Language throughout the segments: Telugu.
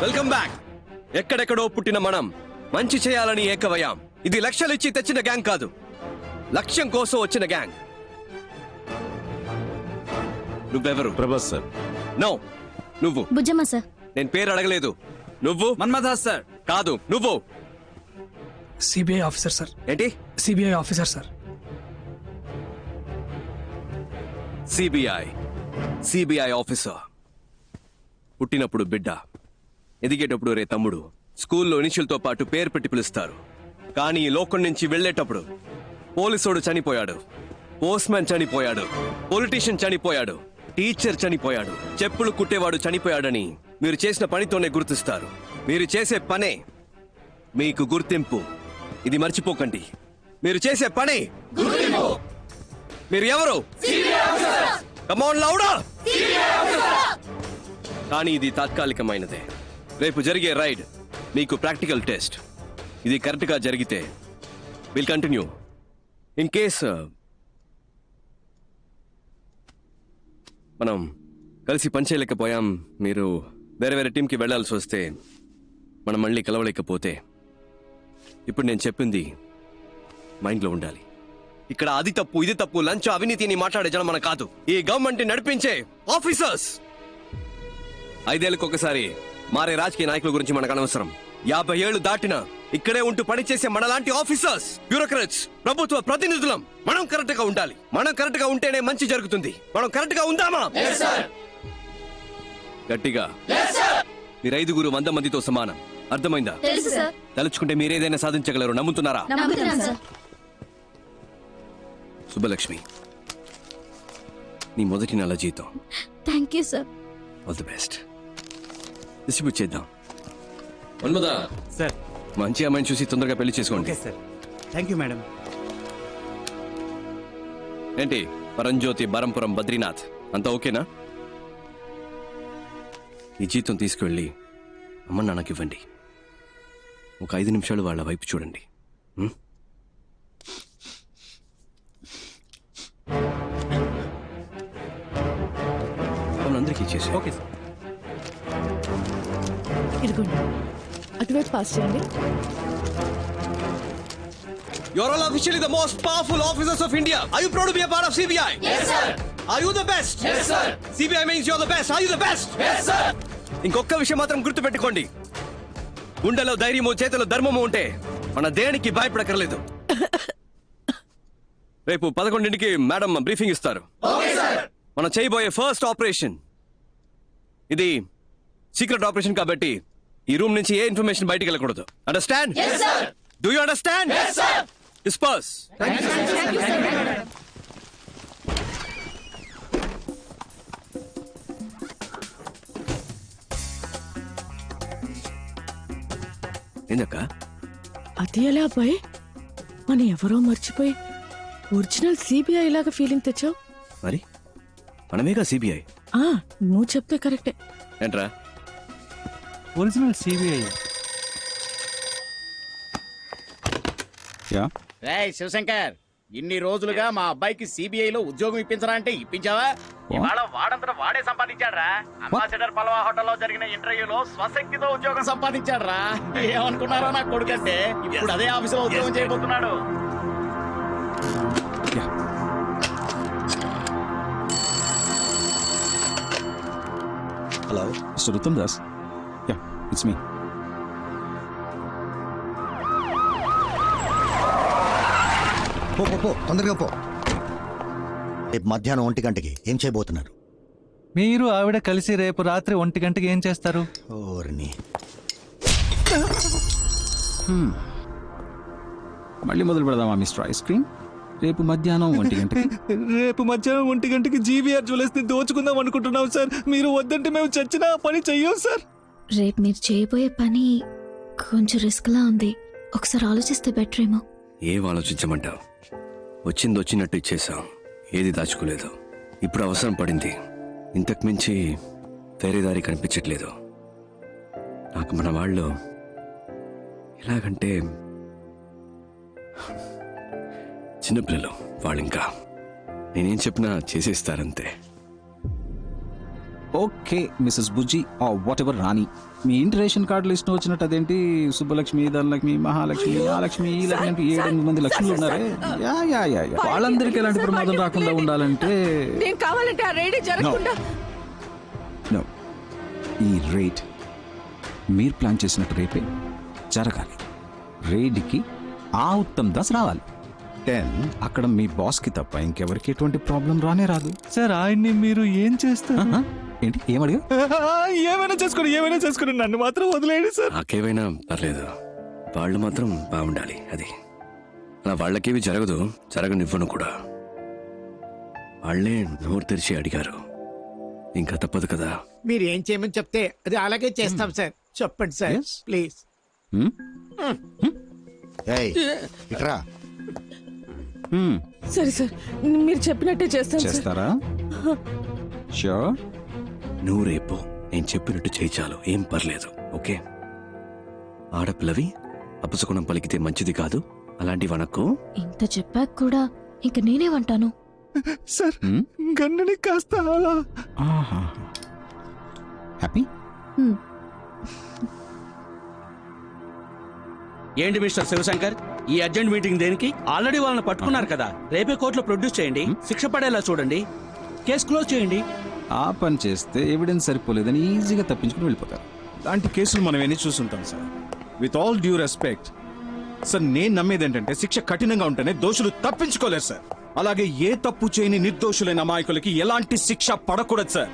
Welcome back. ఎక్కడెక్కడో పుట్టిన మనం మంచి చేయాలని ఏకవయాం. ఇది లక్షలిచ్చి తెచ్చిన గ్యాంగ్ కాదు, లక్ష్యం కోసం వచ్చిన గ్యాంగ్. నువ్వెవరు? ప్రభాస్ సార్. నో, నువ్వు. బుజ్జమ్మ సార్. నేను పేరు అడగలేదు. నువ్వు? మన్మథాస్ సార్. కాదు, నువ్వు. CBI officer sir. ఏంటి? CBI officer sir. CBI officer. పుట్టినప్పుడు బిడ్డ, ఎదిగేటప్పుడు రే తమ్ముడు, స్కూల్లో ఇనిషియల్తో పాటు పేరు పెట్టి పిలుస్తారు. కానీ ఈ లోకం నుంచి వెళ్లేటప్పుడు పోలీసోడు చనిపోయాడు, పోస్ట్మ్యాన్ చనిపోయాడు, పొలిటీషియన్ చనిపోయాడు, టీచర్ చనిపోయాడు, చెప్పులు కుట్టేవాడు చనిపోయాడని మీరు చేసిన పనితోనే గుర్తిస్తారు. మీరు చేసే పనే మీకు గుర్తింపు. ఇది మర్చిపోకండి. మీరు చేసే పనే మీరు ఎవరు? కమ్ ఆన్ లౌడా. కానీ ఇది తాత్కాలికమైనదే. రేపు జరిగే రైడ్ మీకు ప్రాక్టికల్ టెస్ట్. ఇది కరెక్ట్ గా జరిగితే విల్ కంటిన్యూ. ఇన్ కేస్ మనం కలిసి పనిచేయలేకపోయాం, మీరు వేరే వేరే టీంకి వెళ్లాల్సి వస్తే, మనం మళ్ళీ కలవలేకపోతే, ఇప్పుడు నేను చెప్పింది మైండ్లో ఉండాలి. ఇక్కడ అది తప్పు ఇది తప్పు, లంచ్ అవినీతిని మాట్లాడే జనం మన కాదు, ఈ గవర్నమెంట్ నడిపించే ఆఫీసర్స్. 5 ఏళ్ళకి ఒకసారి మారే రాజకీయ నాయకుల గురించి మనకు అనవసరం. 50 ఏళ్లు దాటినా ఇక్కడే ఉంటూ పనిచేసే మనలాంటి ఆఫీసర్స్, బ్యూరోక్రాట్స్, ప్రభుత్వ ప్రతినిధులం మనం కరెక్ట్ గా ఉండాలి. మనం కరెక్ట్ గా ఉంటేనే మంచి జరుగుతుంది. మనం కరెక్ట్ గా ఉందామా? గట్టిగా. మీరు 5గురు 100 మందితో సమానం. అర్థమైందా? తలుచుకుంటే మీరేదైనా సాధించగలరు. నమ్ముతున్నారా? సుబ్బలక్ష్మి, నీ మొదటి నెల జీతం. Thank you sir. All the best. Distribute చేద్దాం. మన్మదా సార్, మంచి అమ్మాయిని చూసి తొందరగా పెళ్లి చేసుకోండి. సార్. Thank you madam. ఏంటి పరంజ్యోతి, బరంపురం, బద్రీనాథ్ అంతా ఓకేనా? ఈ జీతం తీసుకువెళ్ళి అమ్మ నాన్నకి ఇవ్వండి. ఒక 5 నిమిషాలు వాళ్ళ వైపు చూడండి. అందరికీ ఇచ్చేసి. Okay sir. ఇదిగోండి, అటువైపు పాస్ చేయండి. You are all officially the most powerful officers of India. Are you proud to be a part of CBI? Yes, sir. Are you the best? Yes, sir. CBI means you're the best. Are you the best? Yes, sir. ఇంకొక విషయం మాత్రం గుర్తుపెట్టుకోండి. గుండెలో ధైర్యము, చేతిలో ధర్మము ఉంటే మన దేనికి భయపడకర్లేదు. రేపు 11ంటికి మేడం బ్రీఫింగ్ ఇస్తారు. Okay, sir. మనం చేయబోయే ఫస్ట్ ఆపరేషన్ ఇది సీక్రెట్ ఆపరేషన్ కాబట్టి ఈ రూమ్ నుంచి ఏ ఇన్ఫర్మేషన్ బయటికి వెళ్ళకూడదు. Understand? Yes, sir. Do you understand? Yes, sir. Disperse. Thank you, sir. Thank you, sir. ఏందక్క? అది ఎలా అబ్బాయి, మన ఎవరో మర్చిపోయి ఒరిజినల్ సిబిఐ లాగా ఫీలింగ్ తెచ్చావు. మరి మనమేగా సిబిఐ. నువ్వు చెప్తే కరెక్టే. ఏంట్రా? Original CBI. రేయ్ శివశంకర్, ఇన్ని రోజులుగా మా అబ్బాయికి సిబిఐలో ఉద్యోగం ఇప్పించరా అంటే ఇప్పించావా? ఇవాళ వాడంతట వాడే సంపాదించాడ్రా. అంబాసిడర్ పల్వా హోటల్లో జరిగిన ఇంటర్వ్యూలో స్వశక్తితో ఉద్యోగం సంపాదించాడ్రా. ఏమనుకున్నారో నా కొడుకంటే ఇప్పుడు అదే ఆఫీసులో ఉద్యోగం చేయబోతున్నాడు. Hello, mister Uttam Das. Yeah, it's me. పో తొందరగా పో. రేపు మధ్యాహ్నం 1 గంటకి ఏం చేయబోతున్నారు? మీరు ఆవిడ కలిసి రేపు రాత్రి 1 గంటకి ఏం చేస్తారు? ఓర్ని, మళ్ళీ మొదలు పెడదామా మిస్టర్ ఐస్ క్రీమ్? రేపు మధ్యాహ్నం 1 గంటకి. రేపు మధ్యాహ్నం 1 గంటకి జీవీఆర్ జ్యువెలర్స్ ని దోచుకుందాం అనుకుంటున్నాం సార్. మీరు వద్దంటే మేము చచ్చినా పని చెయ్యం సార్. రేపు మీరు చేయబోయే పని కొంచెం రిస్క్ లా ఉంది. ఒకసారి ఆలోచిస్తే బెటర్ ఏమో. ఏం ఆలోచించమంటావు? వచ్చింది వచ్చినట్టు ఇచ్చేసాం, ఏది దాచుకోలేదు. ఇప్పుడు అవసరం పడింది. ఇంతకు మించి వేరే దారి కనిపించట్లేదు. నాకు మన వాళ్ళు ఎలాగంటే చిన్నపిల్లలు, వాళ్ళింకా నేనేం చెప్పినా చేసేస్తారంతే. Okay missus Bujji whatever Rani, మీ ఇంటి రేషన్ కార్డు లిస్ట్ వచ్చినట్టు అదేంటి సుబ్బలక్ష్మి, ధనలక్ష్మి, మహాలక్ష్మి, ఆ లక్ష్మి, ఈ లక్ష్మి అంటే 7-8 మంది లక్ష్ములు ఉన్నారే. యా వాళ్ళందరికీ ఎలాంటి ప్రమాదం రాకుండా ఉండాలంటే నేను కావాలంటే ఆ రైడ్ జరగకుండా No. ఈ రైడ్ మీరు ప్లాన్ చేసినట్టు రేపే జరగాలి. రైడ్కి ఆ ఉత్తమ్ దాస్ రావాలి. 10 అక్కడ మీ బాస్కి తప్ప ఇంకెవరికి ఎటువంటి ప్రాబ్లం రానే రాదు. సార్ ఆయన్ని మీరు ఏం చేస్తారు? ఏంటి ఏమడిగా? ఏమైనా చేసుకుని నన్ను మాత్రం వదిలేయండి సార్. నాకేమైనా పర్లేదు, వాళ్ళు మాత్రం బాగుండాలి. అది అలా వాళ్ళకేవి జరగదు, జరగనివ్వను కూడా. వాళ్ళే నోరు తెరిచి అడిగారు, ఇంకా తప్పదు కదా. మీరు ఏం చేయమని చెప్తే అది అలాగే చేస్తాం సార్. చెప్పండి సార్ Yes. ప్లీజ్. ఏయ్ ఇట్రా. సరే సార్, మీరు చెప్పినట్టే చేస్తాను సార్. చేస్తారా? షూర్. నువ్వు రేపు నేను చెప్పినట్టు చేయి చాలు, ఏం పర్లేదు. ఓకే? ఆడపిల్లవి అపశకునం పలికితే మంచిది కాదు, అలాంటి వనకు. ఇంత చెప్పాక కూడా ఇంక నేనేమంటాను? సార్ గన్నుని కాస్త అలా. హ్యాపీ? ఏంటి మిస్టర్ శివశంకర్, ఈ అర్జెంట్ మీటింగ్ దేనికి? ఆల్రెడీ వాళ్ళని పట్టుకున్నారు కదా, రేపే కోర్టులో ప్రొడ్యూస్ చేయండి, శిక్ష పడేలా చూడండి, కేసు క్లోజ్ చేయండి. ఆ పని చేస్తే ఎవిడెన్స్ సరిపోలేదని ఈజీగా తప్పించుకుని వెళ్ళిపోతారు. ఇలాంటి కేసులు మనం ఎన్ని చూస్తుంటాం sir. With all due respect sir, నేను నమ్మేది ఏంటంటే శిక్ష కఠినంగా ఉంటేనే దోషులు తప్పించుకోలేరు సార్. అలాగే ఏ తప్పు చేయని నిర్దోషులైన అమాయకులకి ఎలాంటి శిక్ష పడకూడదు సార్.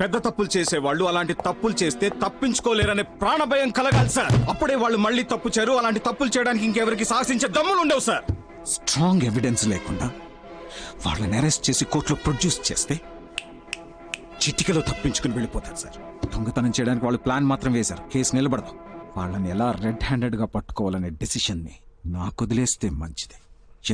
పెద్ద తప్పులు చేసేవాళ్ళు అలాంటి తప్పులు చేస్తే తప్పించుకోలేరనే ప్రాణభయం కలగాలి సార్. అప్పుడే వాళ్ళు మళ్ళీ తప్పు చేయరు. అలాంటి తప్పులు చేయడానికి ఇంకెవరికి సాహసించే దమ్ములు ఉండవు సార్. స్ట్రాంగ్ ఎవిడెన్స్ లేకుండా వాళ్ళని అరెస్ట్ చేసి కోర్టులో ప్రొడ్యూస్ చేస్తే చిటికలో తప్పించుకుని వెళ్ళిపోతారు సార్. దొంగతనం చేయడానికి వాళ్ళు ప్లాన్ మాత్రం వేశారు, కేసు నిలబడదు. వాళ్ళని ఎలా రెడ్ హ్యాండెడ్ గా పట్టుకోవాలనే డెసిషన్ ని నాకు వదిలేస్తే మంచిది.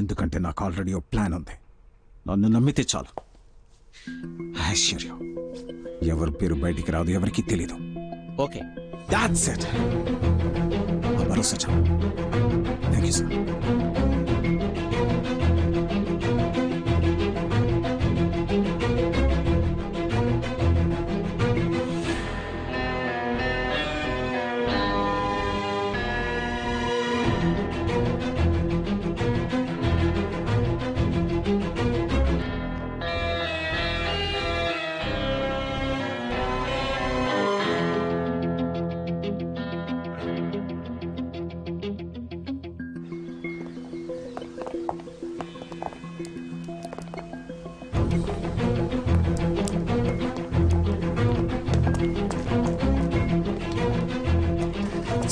ఎందుకంటే నాకు ఆల్రెడీ ఓ ప్లాన్ ఉంది. నన్ను నమ్మితే చాలు. ఐశ్వర్యం ఎవరి పేరు బయటికి రాదు, ఎవరికి తెలీదు. Okay, that's it. ఆ భరోసా చాలు. Thank you sir.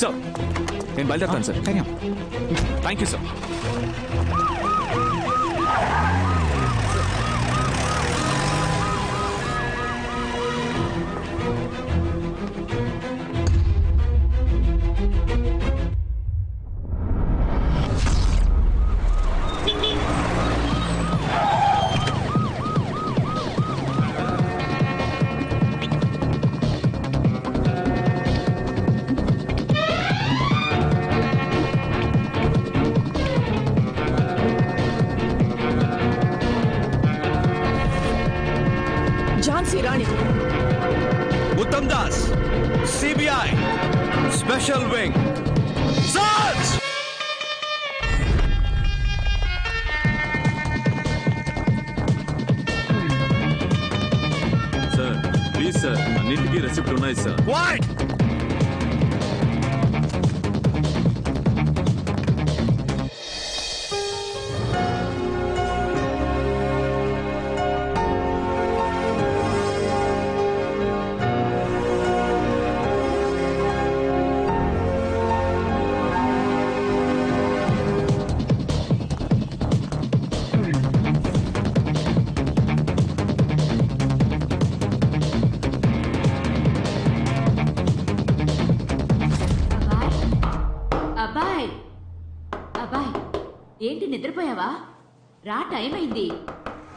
సార్ నేను బయలుదేరుతాను sir. Thank you sir. Jhansi Rani, Uttam Das, CBI special wing. Search! Sir please sir, అన్నింటికీ రెసిప్ట్ ఉన్నాయి సార్. What? అబ్బాయ్ అబ్బాయ్, ఏంటి నిద్రపోయావా? రా, టైం అయింది.